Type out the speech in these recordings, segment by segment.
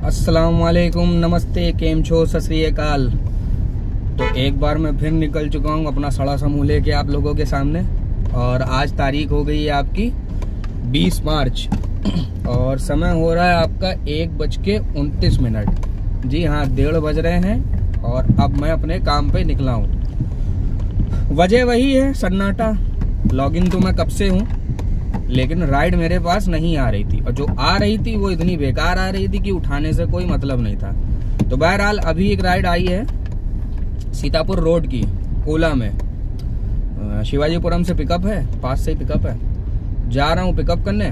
अस्सलाम वालेकुम, नमस्ते, केम छो, सत श्री अकाल। तो एक बार मैं फिर निकल चुका हूँ अपना सड़ा समूह लेके आप लोगों के सामने। और आज तारीख हो गई है आपकी 20 मार्च और समय हो रहा है आपका 1:29। जी हाँ, 1:30 बज रहे हैं और अब मैं अपने काम पे निकला हूँ। वजह वही है, सन्नाटा। लॉगिन तो मैं कब से हूँ, लेकिन राइड मेरे पास नहीं आ रही थी, और जो आ रही थी वो इतनी बेकार आ रही थी कि उठाने से कोई मतलब नहीं था। तो बहरहाल अभी एक राइड आई है सीतापुर रोड की, ओला में। शिवाजीपुरम से पिकअप है, पास से ही पिकअप है। जा रहा हूँ पिकअप करने।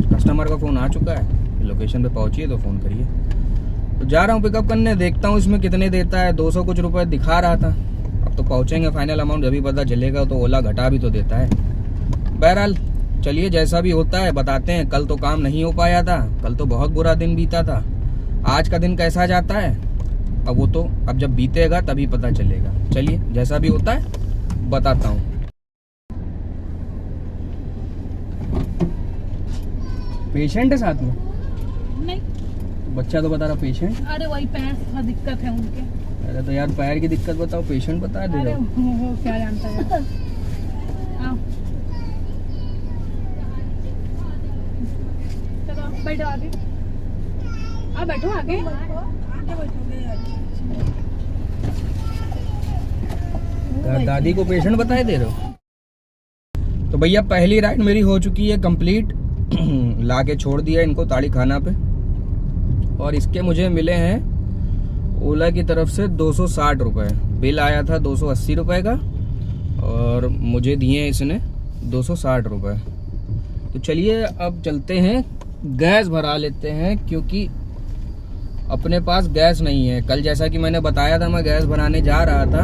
कस्टमर का फ़ोन आ चुका है, लोकेशन पे पहुँचिए तो फ़ोन करिए। तो जा रहा हूँ पिकअप करने, देखता हूँ इसमें कितने देता है। 200 कुछ रुपये दिखा रहा था। अब तो पहुँचेंगे, फाइनल अमाउंट जब भी पता चलेगा। तो ओला घटा भी तो देता है। बहरहाल चलिए, जैसा भी होता है बताते हैं। कल तो काम नहीं हो पाया था, कल तो बहुत बुरा दिन बीता था। आज का दिन कैसा जाता है अब वो तो अब जब बीतेगा तभी पता चलेगा। चलिए, जैसा भी होता है बताता हूँ। पेशेंट है साथ में? नहीं, बच्चा तो बता रहा पेशेंट। अरे वही पैर का दिक्कत है उनके। अरे तो यार, पैर की दिक्कत बताओ, पेशेंट बता दे रहे हो। वो क्या जानता है। आओ, चलो बैठो आगे। आप बैठो आगे। दादी को पेशेंट बताए दे रहे हो। तो भैया पहली राइड मेरी हो चुकी है कंप्लीट। ला के छोड़ दिया इनको ताड़ी खाना पे, और इसके मुझे मिले हैं ओला की तरफ से 260 रुपये। बिल आया था 280 रुपये का, और मुझे दिए इसने 260 रुपये। तो चलिए अब चलते हैं, गैस भरा लेते हैं, क्योंकि अपने पास गैस नहीं है। कल जैसा कि मैंने बताया था, मैं गैस भराने जा रहा था,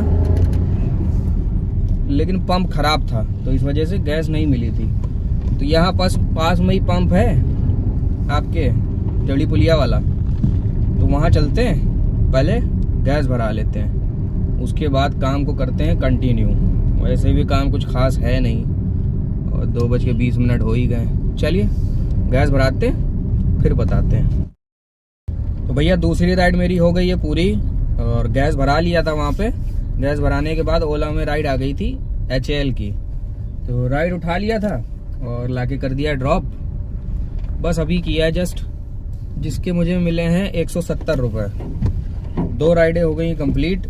लेकिन पंप खराब था, तो इस वजह से गैस नहीं मिली थी। तो यहाँ पास में ही पंप है आपके, जड़ी पुलिया वाला। तो वहाँ चलते हैं, पहले गैस भरा लेते हैं, उसके बाद काम को करते हैं कंटिन्यू। वैसे भी काम कुछ खास है नहीं, और 2:20 हो ही गए। चलिए गैस भराते हैं, फिर बताते हैं। तो भैया दूसरी राइड मेरी हो गई है पूरी, और गैस भरा लिया था वहाँ पे। गैस भराने के बाद ओला में राइड आ गई थी HAL की, तो राइड उठा लिया था और लाके कर दिया ड्रॉप। बस अभी किया है जस्ट, जिसके मुझे मिले हैं 170 रुपये। 2 राइडें हो गई कंप्लीट,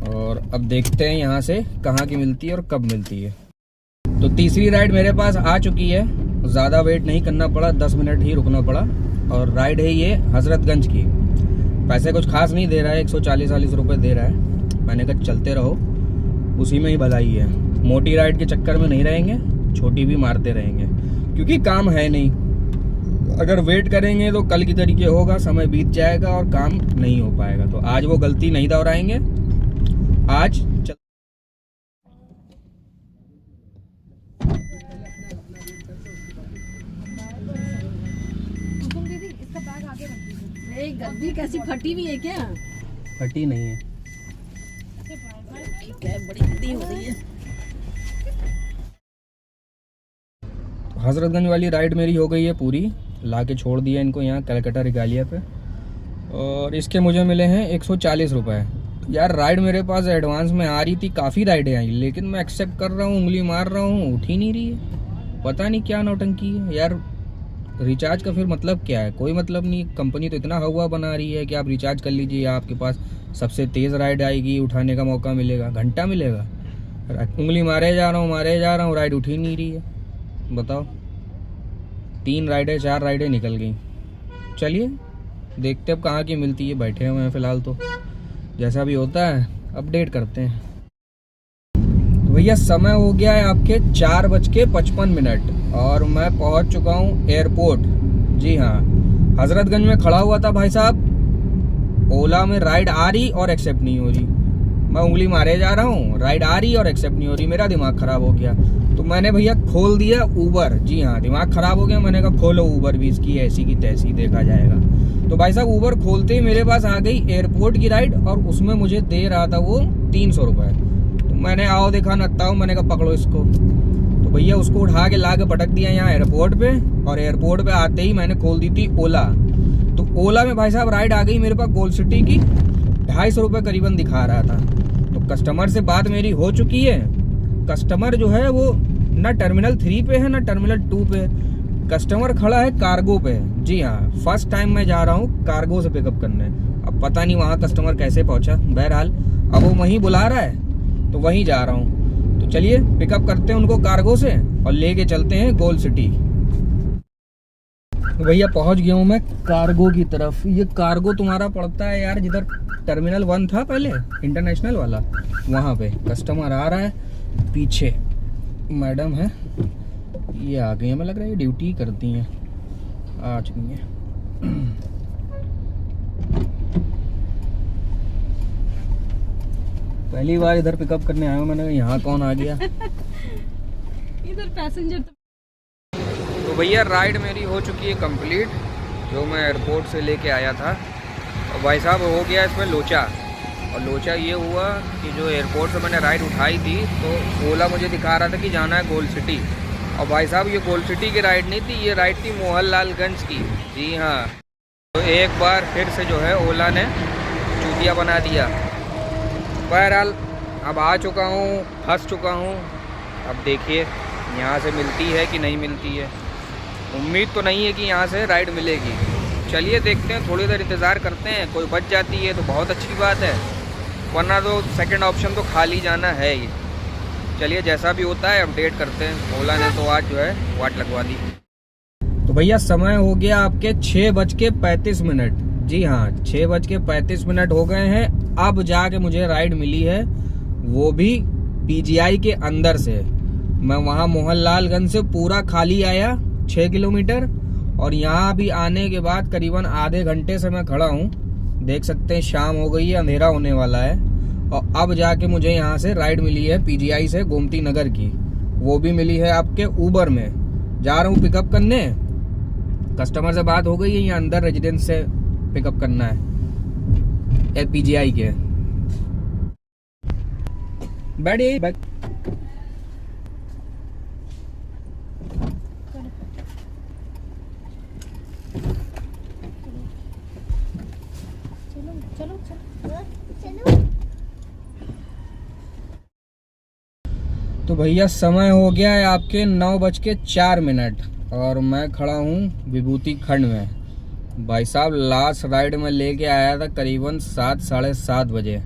और अब देखते हैं यहाँ से कहाँ की मिलती है और कब मिलती है। तो तीसरी राइड मेरे पास आ चुकी है। ज़्यादा वेट नहीं करना पड़ा, 10 मिनट ही रुकना पड़ा। और राइड है ये हजरतगंज की। पैसे कुछ खास नहीं दे रहा है, 140-140 रुपये दे रहा है। मैंने कहा चलते रहो, उसी में ही भलाई है। मोटी राइड के चक्कर में नहीं रहेंगे, छोटी भी मारते रहेंगे, क्योंकि काम है नहीं। अगर वेट करेंगे तो कल की तरीके होगा, समय बीत जाएगा और काम नहीं हो पाएगा। तो आज वो गलती नहीं दोहराएंगे। आज गद्दी कैसी फटी हुई है क्या? फटी नहीं है, ठीक है, बड़ी गद्दी हो रही है। हजरतगंज वाली राइड मेरी हो गई है पूरी। ला के छोड़ दिया इनको यहाँ कलकत्ता रिगालिया पे, और इसके मुझे मिले हैं 140 रुपये। यार राइड मेरे पास एडवांस में आ रही थी, काफ़ी राइडें आई, लेकिन मैं एक्सेप्ट कर रहा हूँ, उंगली मार रहा हूँ, उठ ही नहीं रही है। पता नहीं क्या नौटंकी है यार। रिचार्ज का फिर मतलब क्या है? कोई मतलब नहीं। कंपनी तो इतना हवा बना रही है कि आप रिचार्ज कर लीजिए, आपके पास सबसे तेज़ राइड आएगी, उठाने का मौका मिलेगा, घंटा मिलेगा। उंगली मारे जा रहा हूँ, राइड उठ ही नहीं रही है। बताओ, 3 राइडें 4 राइडें निकल गई। चलिए देखते अब कहाँ की मिलती है। बैठे हुए हैं फ़िलहाल, तो जैसा भी होता है अपडेट करते हैं। तो भैया समय हो गया है आपके 4:55, और मैं पहुंच चुका हूं एयरपोर्ट। जी हाँ, हजरतगंज में खड़ा हुआ था भाई साहब। ओला में राइड आ रही और एक्सेप्ट नहीं हो रही। मैं उंगली मारे जा रहा हूँ, राइड आ रही और एक्सेप्ट नहीं हो रही। मेरा दिमाग खराब हो गया, तो मैंने भैया खोल दिया ऊबर। जी हाँ, दिमाग खराब हो गया। मैंने कहा खोलो ऊबर भी, इसकी ऐसी की तैसी, देखा जाएगा। तो भाई साहब ऊबर खोलते ही मेरे पास आ गई एयरपोर्ट की राइड, और उसमें मुझे दे रहा था वो 300 रुपये। तो मैंने आओ देखा नत्ता हूँ, मैंने कहा पकड़ो इसको। तो भैया उसको उठा के ला के पटक दिया यहाँ एयरपोर्ट पे, और एयरपोर्ट पे आते ही मैंने खोल दी थी ओला। तो ओला में भाई साहब राइड आ गई मेरे पास गोल्ड सिटी की, 250 रुपये करीबन दिखा रहा था। तो कस्टमर से बात मेरी हो चुकी है। कस्टमर जो है वो ना टर्मिनल 3 पे है ना टर्मिनल 2 पे, कस्टमर खड़ा है कार्गो पे। जी हाँ, फर्स्ट टाइम मैं जा रहा हूँ कार्गो से पिकअप करने। अब पता नहीं वहाँ कस्टमर कैसे पहुँचा, बहरहाल अब वो वहीं बुला रहा है तो वहीं जा रहा हूँ। तो चलिए पिकअप करते हैं उनको कार्गो से और लेके चलते हैं गोल्ड सिटी। भैया पहुंच गया हूँ मैं कार्गो की तरफ। ये कार्गो तुम्हारा पड़ता है यार जिधर टर्मिनल 1 था पहले, इंटरनेशनल वाला, वहाँ पे। कस्टमर आ रहा है, पीछे मैडम है, ये आ गई है। मैं लग रहा है ये ड्यूटी करती हैं, आ चुकी हैं। पहली बार इधर पिकअप करने आया हूँ मैंने, यहाँ कौन आ गया। इधर पैसेंजर तो भैया राइड मेरी हो चुकी है कंप्लीट, जो मैं एयरपोर्ट से लेके आया था। और भाई साहब हो गया इसमें लोचा। और लोचा ये हुआ कि जो एयरपोर्ट से मैंने राइड उठाई थी तो ओला मुझे दिखा रहा था कि जाना है गोल्ड सिटी। और भाई साहब ये गोल्ड सिटी की राइड नहीं थी, ये राइड थी मोहनलालगंज की। जी हाँ, तो एक बार फिर से जो है ओला ने चूतिया बना दिया। बहरहाल अब आ चुका हूँ, फंस चुका हूँ। अब देखिए यहाँ से मिलती है कि नहीं मिलती है। उम्मीद तो नहीं है कि यहाँ से राइड मिलेगी। चलिए देखते हैं, थोड़ी देर इंतज़ार करते हैं। कोई बच जाती है तो बहुत अच्छी बात है, वरना तो सेकंड ऑप्शन तो खाली जाना है ही। चलिए जैसा भी होता है अपडेट करते हैं। ओला ने तो आज जो है वाट लगवा दी। तो भैया समय हो गया आपके 6:35। जी हाँ, 6:35 हो गए हैं। अब जाके मुझे राइड मिली है, वो भी पीजीआई के अंदर से। मैं वहाँ मोहनलालगंज से पूरा खाली आया 6 किलोमीटर, और यहाँ भी आने के बाद करीबन आधे घंटे से मैं खड़ा हूँ। देख सकते हैं शाम हो गई है, अंधेरा होने वाला है। और अब जाके मुझे यहाँ से राइड मिली है पीजीआई से गोमती नगर की, वो भी मिली है आपके उबर में। जा रहा हूँ पिकअप करने। कस्टमर से बात हो गई है, यहाँ अंदर रेजिडेंस से पिकअप करना है पीजीआई के। बैठिए बैठ। तो भैया समय हो गया है आपके 9:04 और मैं खड़ा हूँ विभूति खंड में। भाई साहब लास्ट राइड में लेके आया था करीबन 7 साढ़े 7 बजे।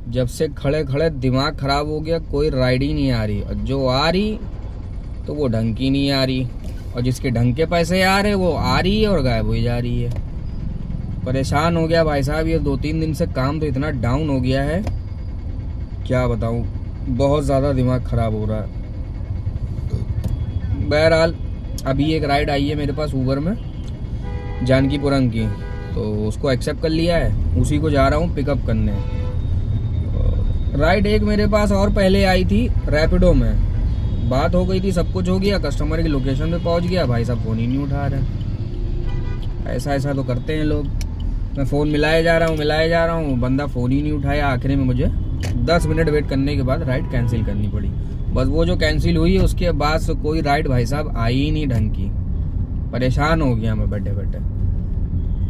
जब से खड़े खड़े दिमाग खराब हो गया, कोई राइड ही नहीं आ रही। और जो आ रही तो वो ढंग की नहीं आ रही, और जिसके ढंग के पैसे आ रहे वो आ रही है और गायब हो जा रही है। परेशान हो गया भाई साहब, ये 2-3 दिन से काम तो इतना डाउन हो गया है, क्या बताऊँ। बहुत ज़्यादा दिमाग ख़राब हो रहा है। बहरहाल अभी एक राइड आई है मेरे पास उबर में, जानकीपुरम की, तो उसको एक्सेप्ट कर लिया है, उसी को जा रहा हूँ पिकअप करने। राइड एक मेरे पास और पहले आई थी रैपिडो में, बात हो गई थी, सब कुछ हो गया, कस्टमर की लोकेशन पे पहुँच गया, भाई साहब फ़ोन ही नहीं उठा रहे। ऐसा तो करते हैं लोग। मैं फ़ोन मिलाए जा रहा हूँ, बंदा फ़ोन ही नहीं उठाया। आखिर में मुझे 10 मिनट वेट करने के बाद राइड कैंसिल करनी पड़ी। बस वो जो कैंसिल हुई है उसके बाद से कोई राइड भाई साहब आई ही नहीं ढंग की। परेशान हो गया मैं बैठे बैठे।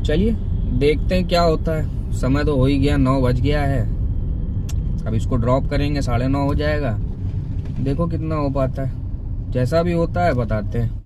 चलिए देखते हैं क्या होता है। समय तो हो ही गया, 9 बज गया है। अब इसको ड्रॉप करेंगे, 9:30 हो जाएगा। देखो कितना हो पाता है, जैसा भी होता है बताते हैं।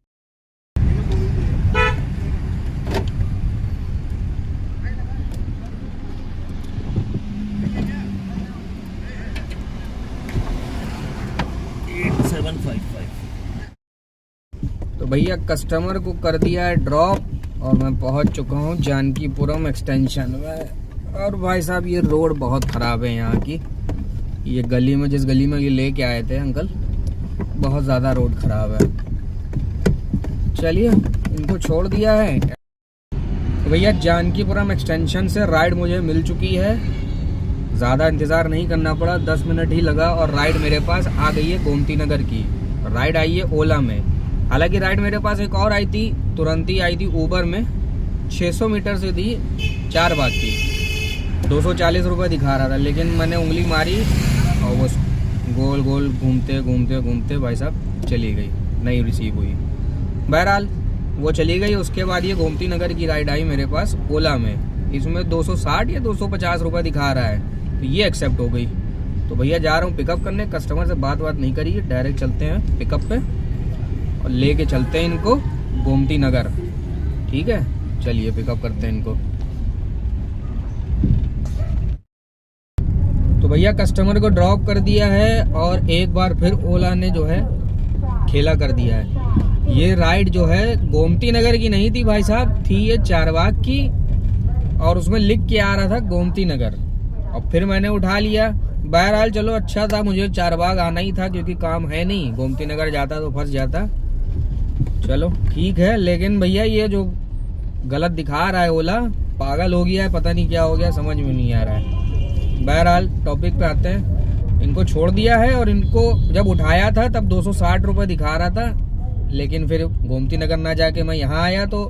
तो भैया कस्टमर को कर दिया है ड्रॉप और मैं पहुंच चुका हूं जानकीपुरम एक्सटेंशन में। और भाई साहब ये रोड बहुत ख़राब है यहाँ की। ये गली में, जिस गली में ये लेके आए थे अंकल, बहुत ज़्यादा रोड ख़राब है। चलिए इनको छोड़ दिया है। तो भैया जानकीपुरम एक्सटेंशन से राइड मुझे मिल चुकी है। ज़्यादा इंतज़ार नहीं करना पड़ा, 10 मिनट ही लगा और राइड मेरे पास आ गई है गोमती नगर की। राइड आई है ओला में। हालांकि राइड मेरे पास एक और आई थी, तुरंत ही आई थी उबर में, 600 मीटर से थी, 4 बात थी, 240 रुपये दिखा रहा था। लेकिन मैंने उंगली मारी और वो गोल गोल घूमते घूमते घूमते भाई साहब चली गई, नहीं रिसीव हुई। बहरहाल वो चली गई। उसके बाद ये गोमती नगर की राइड आई मेरे पास ओला में। इसमें 260 या 250 रुपये दिखा रहा है, तो ये एक्सेप्ट हो गई। तो भैया जा रहा हूँ पिकअप करने। कस्टमर से बात नहीं करिए, डायरेक्ट चलते हैं पिकअप पे और लेके चलते हैं इनको गोमती नगर। ठीक है, चलिए पिकअप करते हैं इनको। तो भैया कस्टमर को ड्रॉप कर दिया है और एक बार फिर ओला ने जो है खेला कर दिया है। ये राइड जो है गोमती नगर की नहीं थी भाई साहब, थी ये चारबाग की, और उसमें लिख के आ रहा था गोमती नगर, और फिर मैंने उठा लिया। बहरहाल चलो अच्छा था, मुझे चारबाग आना ही था क्योंकि काम है नहीं, गोमती नगर जाता तो फंस जाता। चलो ठीक है, लेकिन भैया ये जो गलत दिखा रहा है ओला, पागल हो गया है, पता नहीं क्या हो गया, समझ में नहीं आ रहा है। बहरहाल टॉपिक पे आते हैं। इनको छोड़ दिया है और इनको जब उठाया था तब 260 रुपये दिखा रहा था, लेकिन फिर गोमती नगर ना जाके मैं यहाँ आया तो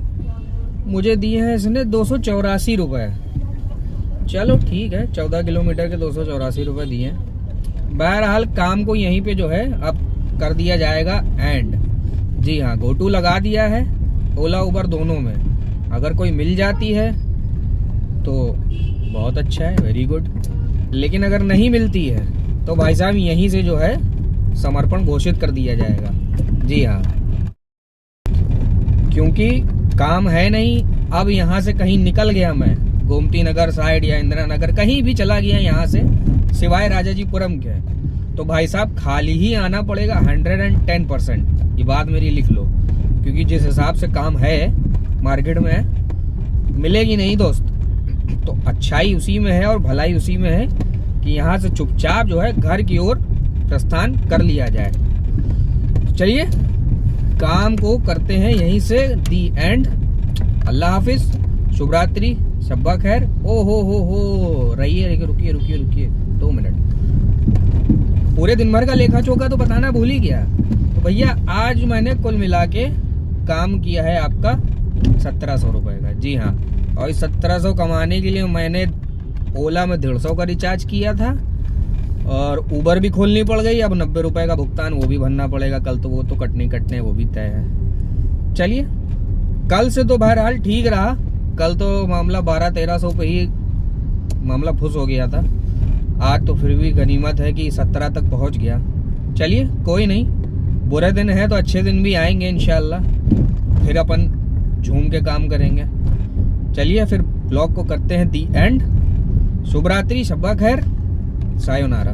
मुझे दिए हैं इसने 284 रुपये। चलो ठीक है, 14 किलोमीटर के 284 रुपये दिए। बहरहाल काम को यहीं पे जो है अब कर दिया जाएगा एंड। जी हाँ, गोटू लगा दिया है ओला उबर दोनों में। अगर कोई मिल जाती है तो बहुत अच्छा है, वेरी गुड। लेकिन अगर नहीं मिलती है तो भाई साहब यहीं से जो है समर्पण घोषित कर दिया जाएगा। जी हाँ, क्योंकि काम है नहीं। अब यहाँ से कहीं निकल गया मैं, गोमती नगर साइड या इंदिरा नगर कहीं भी चला गया यहाँ से, सिवाय राजाजीपुरम के, तो भाई साहब खाली ही आना पड़ेगा 110%। ये बात मेरी लिख लो, क्योंकि जिस हिसाब से काम है मार्केट में मिलेगी नहीं दोस्त। तो अच्छाई उसी में है और भलाई उसी में है कि यहाँ से चुपचाप जो है घर की ओर प्रस्थान कर लिया जाए। चलिए काम को करते हैं यहीं से दी एंड। अल्लाह हाफिज, शुभ रात्रि, शब्बा खैर। ओ हो रहिए, रुकिए 2 मिनट। पूरे दिन भर का लेखा चोखा तो बताना भूल ही गया। तो भैया आज मैंने कुल मिला के काम किया है आपका 1700 रुपये का। जी हाँ, और इस 1700 कमाने के लिए मैंने ओला में 150 का रिचार्ज किया था और उबर भी खोलनी पड़ गई। अब 90 रुपये का भुगतान वो भी भरना पड़ेगा कल, तो वो तो कटने वो भी तय है। चलिए, कल से तो बहरहाल ठीक रहा। कल तो मामला 1200-1300 पे ही मामला फुस हो गया था। आज तो फिर भी गनीमत है कि 17 तक पहुंच गया। चलिए कोई नहीं, बुरे दिन है तो अच्छे दिन भी आएंगे इंशाल्लाह, फिर अपन झूम के काम करेंगे। चलिए फिर ब्लॉग को करते हैं दी एंड। शुभ रात्रि, शब्बा खैर, सायोनारा।